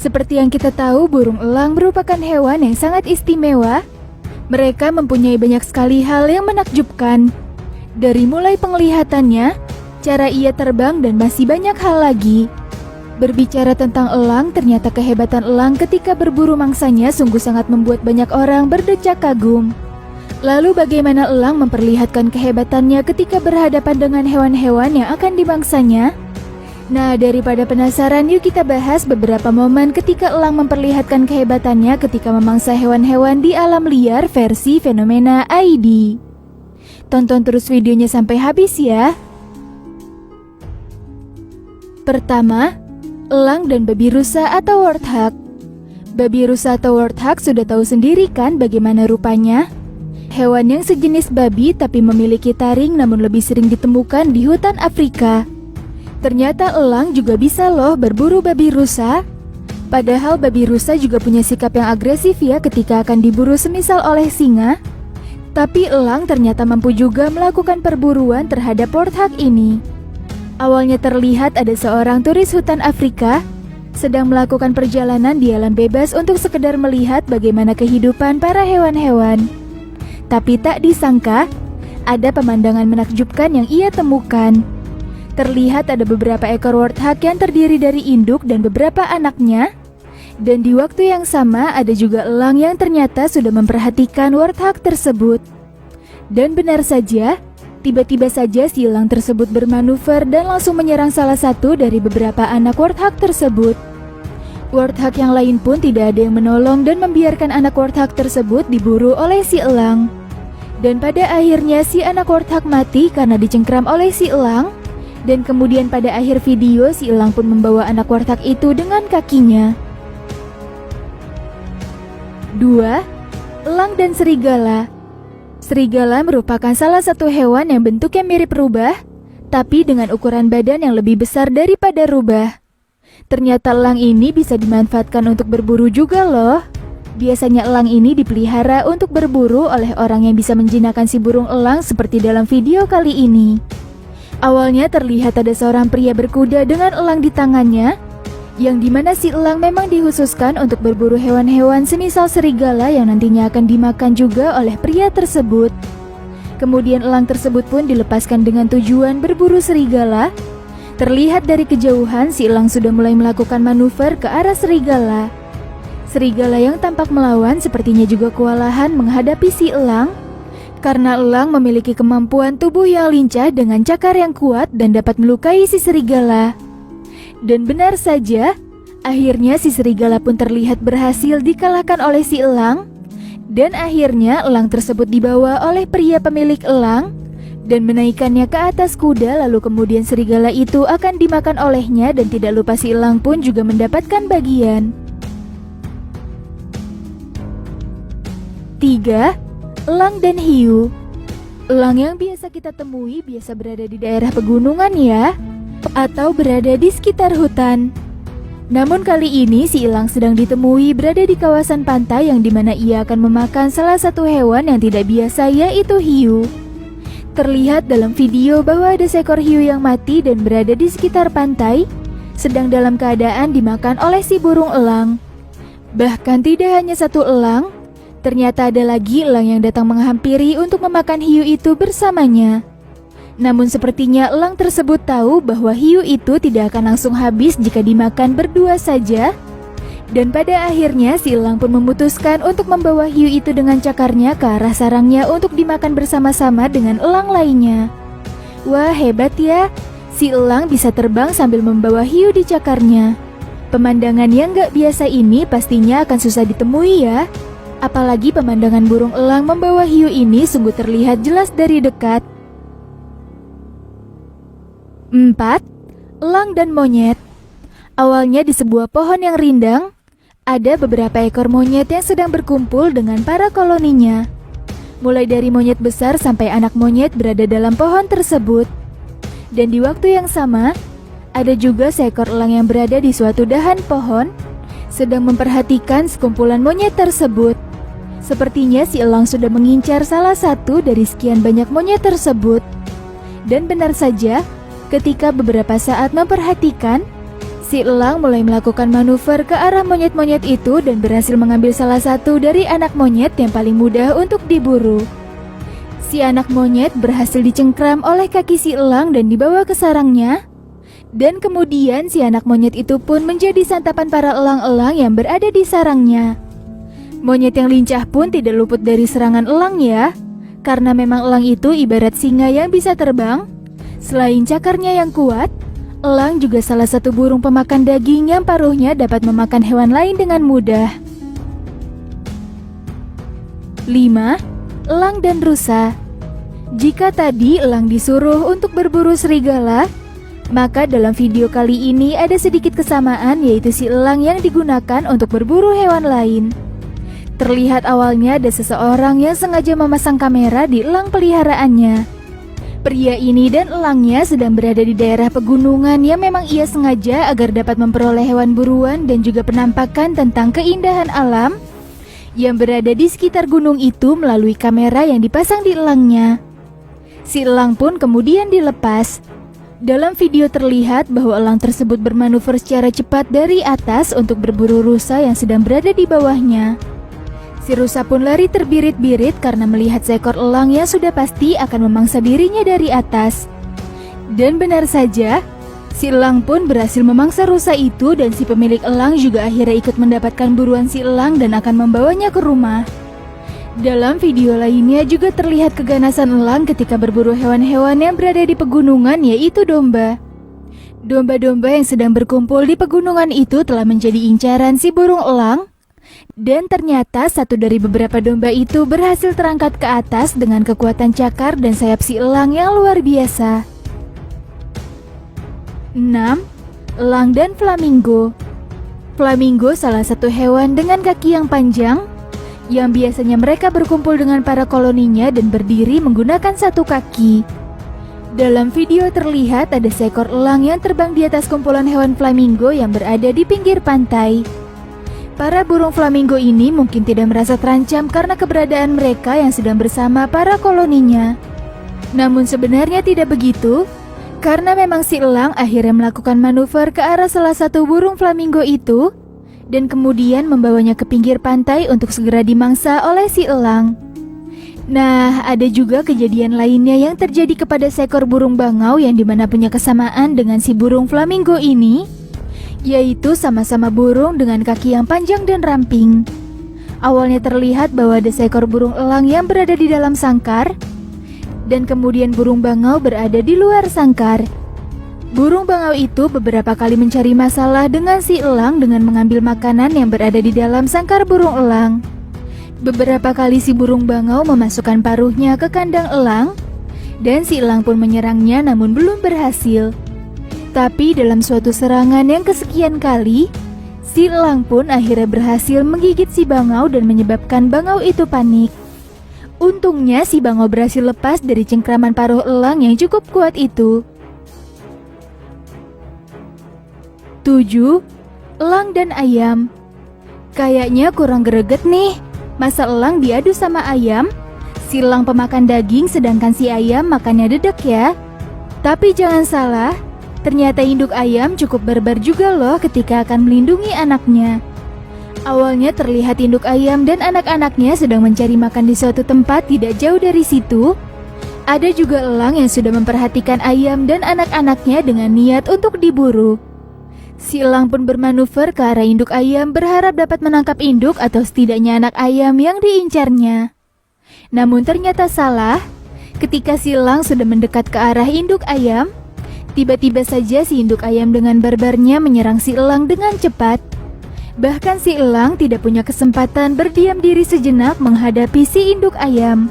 Seperti yang kita tahu, burung elang merupakan hewan yang sangat istimewa. Mereka mempunyai banyak sekali hal yang menakjubkan. Dari mulai penglihatannya, cara ia terbang, dan masih banyak hal lagi. Berbicara tentang elang, ternyata kehebatan elang ketika berburu mangsanya sungguh sangat membuat banyak orang berdecak kagum. Lalu bagaimana elang memperlihatkan kehebatannya ketika berhadapan dengan hewan-hewan yang akan dimangsanya? Nah, daripada penasaran, yuk kita bahas beberapa momen ketika elang memperlihatkan kehebatannya ketika memangsa hewan-hewan di alam liar versi Fenomena ID. Tonton terus videonya sampai habis ya. Pertama, elang dan babi rusa atau warthog. Babi rusa atau warthog sudah tahu sendiri kan bagaimana rupanya? Hewan yang sejenis babi tapi memiliki taring namun lebih sering ditemukan di hutan Afrika. Ternyata elang juga bisa loh berburu babi rusa. Padahal babi rusa juga punya sikap yang agresif ya ketika akan diburu semisal oleh singa. Tapi elang ternyata mampu juga melakukan perburuan terhadap warthog ini. Awalnya terlihat ada seorang turis hutan Afrika sedang melakukan perjalanan di alam bebas untuk sekedar melihat bagaimana kehidupan para hewan-hewan. Tapi tak disangka, ada pemandangan menakjubkan yang ia temukan. Terlihat ada beberapa ekor warthog yang terdiri dari induk dan beberapa anaknya. Dan di waktu yang sama ada juga elang yang ternyata sudah memperhatikan warthog tersebut. Dan benar saja, tiba-tiba saja si elang tersebut bermanuver dan langsung menyerang salah satu dari beberapa anak warthog tersebut. Warthog yang lain pun tidak ada yang menolong dan membiarkan anak warthog tersebut diburu oleh si elang. Dan pada akhirnya si anak warthog mati karena dicengkram oleh si elang. Dan kemudian pada akhir video si elang pun membawa anak warthog itu dengan kakinya. 2. Elang dan serigala. Serigala merupakan salah satu hewan yang bentuknya mirip rubah, tapi dengan ukuran badan yang lebih besar daripada rubah. Ternyata elang ini bisa dimanfaatkan untuk berburu juga loh. Biasanya elang ini dipelihara untuk berburu oleh orang yang bisa menjinakkan si burung elang seperti dalam video kali ini. Awalnya terlihat ada seorang pria berkuda dengan elang di tangannya, yang dimana si elang memang dikhususkan untuk berburu hewan-hewan semisal serigala yang nantinya akan dimakan juga oleh pria tersebut. Kemudian elang tersebut pun dilepaskan dengan tujuan berburu serigala. Terlihat dari kejauhan si elang sudah mulai melakukan manuver ke arah serigala. Serigala yang tampak melawan sepertinya juga kewalahan menghadapi si elang, karena elang memiliki kemampuan tubuh yang lincah dengan cakar yang kuat dan dapat melukai si serigala. Dan benar saja, akhirnya si serigala pun terlihat berhasil dikalahkan oleh si elang. Dan akhirnya elang tersebut dibawa oleh pria pemilik elang dan menaikkannya ke atas kuda, lalu kemudian serigala itu akan dimakan olehnya dan tidak lupa si elang pun juga mendapatkan bagian. 3. Elang dan hiu. Elang yang biasa kita temui biasa berada di daerah pegunungan ya, atau berada di sekitar hutan. Namun kali ini si elang sedang ditemui berada di kawasan pantai yang dimana ia akan memakan salah satu hewan yang tidak biasa, yaitu hiu. Terlihat dalam video bahwa ada seekor hiu yang mati dan berada di sekitar pantai, sedang dalam keadaan dimakan oleh si burung elang. Bahkan tidak hanya satu elang, ternyata ada lagi elang yang datang menghampiri untuk memakan hiu itu bersamanya. Namun sepertinya elang tersebut tahu bahwa hiu itu tidak akan langsung habis jika dimakan berdua saja. Dan pada akhirnya si elang pun memutuskan untuk membawa hiu itu dengan cakarnya ke arah sarangnya untuk dimakan bersama-sama dengan elang lainnya. Wah, hebat ya, si elang bisa terbang sambil membawa hiu di cakarnya. Pemandangan yang gak biasa ini pastinya akan susah ditemui ya. Apalagi pemandangan burung elang membawa hiu ini sungguh terlihat jelas dari dekat. 4. Elang dan monyet. Awalnya di sebuah pohon yang rindang, ada beberapa ekor monyet yang sedang berkumpul dengan para koloninya. Mulai dari monyet besar sampai anak monyet berada dalam pohon tersebut. Dan di waktu yang sama, ada juga seekor elang yang berada di suatu dahan pohon, sedang memperhatikan sekumpulan monyet tersebut. Sepertinya si elang sudah mengincar salah satu dari sekian banyak monyet tersebut. Dan benar saja, ketika beberapa saat memperhatikan, si Si elang mulai melakukan manuver ke arah monyet-monyet itu dan berhasil mengambil salah satu dari anak monyet yang paling mudah untuk diburu. Si anak monyet berhasil dicengkram oleh kaki si elang dan dibawa ke sarangnya. Dan kemudian si anak monyet itu pun menjadi santapan para elang-elang yang berada di sarangnya. Monyet yang lincah pun tidak luput dari serangan elang ya, karena memang elang itu ibarat singa yang bisa terbang. Selain cakarnya yang kuat, elang juga salah satu burung pemakan daging yang paruhnya dapat memakan hewan lain dengan mudah. 5. Elang dan rusa. Jika tadi elang disuruh untuk berburu serigala, maka dalam video kali ini ada sedikit kesamaan, yaitu si elang yang digunakan untuk berburu hewan lain. Terlihat awalnya ada seseorang yang sengaja memasang kamera di elang peliharaannya. Pria ini dan elangnya sedang berada di daerah pegunungan yang memang ia sengaja agar dapat memperoleh hewan buruan dan juga penampakan tentang keindahan alam yang berada di sekitar gunung itu melalui kamera yang dipasang di elangnya. Si elang pun kemudian dilepas. Dalam video terlihat bahwa elang tersebut bermanuver secara cepat dari atas untuk berburu rusa yang sedang berada di bawahnya. Si rusa pun lari terbirit-birit karena melihat seekor elang yang sudah pasti akan memangsa dirinya dari atas. Dan benar saja, si elang pun berhasil memangsa rusa itu dan si pemilik elang juga akhirnya ikut mendapatkan buruan si elang dan akan membawanya ke rumah. Dalam video lainnya juga terlihat keganasan elang ketika berburu hewan-hewan yang berada di pegunungan, yaitu domba. Domba-domba yang sedang berkumpul di pegunungan itu telah menjadi incaran si burung elang. Dan ternyata satu dari beberapa domba itu berhasil terangkat ke atas dengan kekuatan cakar dan sayap si elang yang luar biasa. 6. Elang dan flamingo. Flamingo salah satu hewan dengan kaki yang panjang, yang biasanya mereka berkumpul dengan para koloninya dan berdiri menggunakan satu kaki. Dalam video terlihat ada seekor elang yang terbang di atas kumpulan hewan flamingo yang berada di pinggir pantai. Para burung flamingo ini mungkin tidak merasa terancam karena keberadaan mereka yang sedang bersama para koloninya. Namun sebenarnya tidak begitu, karena memang si elang akhirnya melakukan manuver ke arah salah satu burung flamingo itu dan kemudian membawanya ke pinggir pantai untuk segera dimangsa oleh si elang. Nah, ada juga kejadian lainnya yang terjadi kepada seekor burung bangau yang dimana punya kesamaan dengan si burung flamingo ini, yaitu sama-sama burung dengan kaki yang panjang dan ramping. Awalnya terlihat bahwa ada seekor burung elang yang berada di dalam sangkar, dan kemudian burung bangau berada di luar sangkar. Burung bangau itu beberapa kali mencari masalah dengan si elang dengan mengambil makanan yang berada di dalam sangkar burung elang. Beberapa kali si burung bangau memasukkan paruhnya ke kandang elang, dan si elang pun menyerangnya namun belum berhasil. Tapi dalam suatu serangan yang kesekian kali, si elang pun akhirnya berhasil menggigit si bangau dan menyebabkan bangau itu panik. Untungnya si bangau berhasil lepas dari cengkraman paruh elang yang cukup kuat itu. 7. Elang dan ayam. Kayaknya kurang greget nih, masa elang diadu sama ayam? Si elang pemakan daging sedangkan si ayam makannya dedek ya. Tapi jangan salah, ternyata induk ayam cukup barbar juga loh ketika akan melindungi anaknya. Awalnya terlihat induk ayam dan anak-anaknya sedang mencari makan di suatu tempat tidak jauh dari situ. Ada juga elang yang sudah memperhatikan ayam dan anak-anaknya dengan niat untuk diburu. Si elang pun bermanuver ke arah induk ayam berharap dapat menangkap induk atau setidaknya anak ayam yang diincarnya. Namun ternyata salah. Ketika si elang sudah mendekat ke arah induk ayam, tiba-tiba saja si induk ayam dengan barbarnya menyerang si elang dengan cepat. Bahkan si elang tidak punya kesempatan berdiam diri sejenak menghadapi si induk ayam.